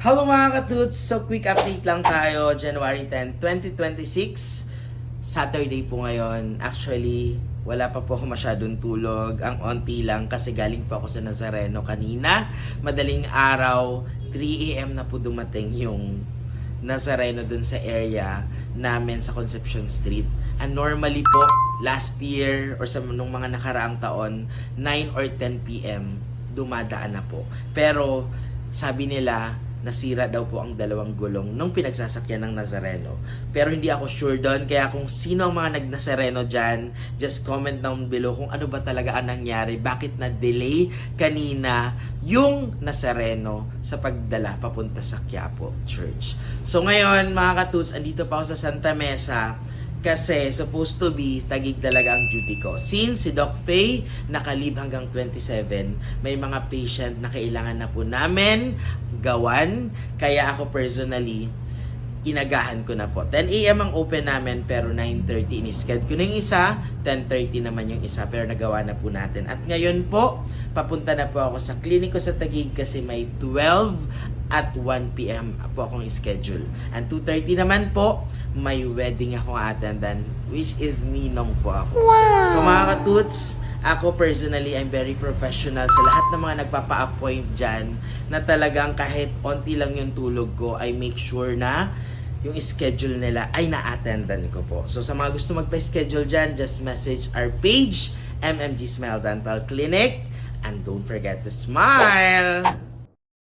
Hello mga katuts! So quick update lang tayo, January 10, 2026. Saturday po ngayon. Actually, wala pa po ako masyadong tulog. Ang onti lang kasi galing po ako sa Nazareno kanina. Madaling araw, 3 AM na po dumating yung Nazareno dun sa area namin sa Concepcion Street. And normally po, last year or sa nung mga nakaraang taon, 9 or 10 PM dumadaan na po. Pero sabi nila, nasira daw po ang dalawang gulong nung pinagsasakyan ng Nazareno. Pero hindi ako sure doon, kaya kung sino ang mga nag-Nazareno dyan, just comment down below kung ano ba talaga ang nangyari, bakit na-delay kanina yung Nazareno sa pagdala papunta sa Quiapo Church. So ngayon mga katuts, andito pa ako sa Santa Mesa, kasi supposed to be tagig talaga ang duty ko. Since si Doc Faye nakalib hanggang 27, may mga patient na kailangan na po namin gawan. Kaya ako personally, inagahan ko na po. 10 AM ang open namin pero 9:30 in-schedule ko na yung isa, 10:30 naman yung isa pero nagawa na po natin. At ngayon po, papunta na po ako sa kliniko sa Taguig kasi may 12 at 1 PM po akong schedule. And 2:30 naman po, may wedding akong attendan, which is ninong po ako. Wow! So mga katuts, ako personally, I'm very professional sa lahat ng mga nagpapa-appoint dyan na talagang kahit onti lang yung tulog ko, I make sure na yung schedule nila ay na-attendan ko po. So sa mga gusto magpa-schedule dyan, just message our page, MMG Smile Dental Clinic, and don't forget to smile!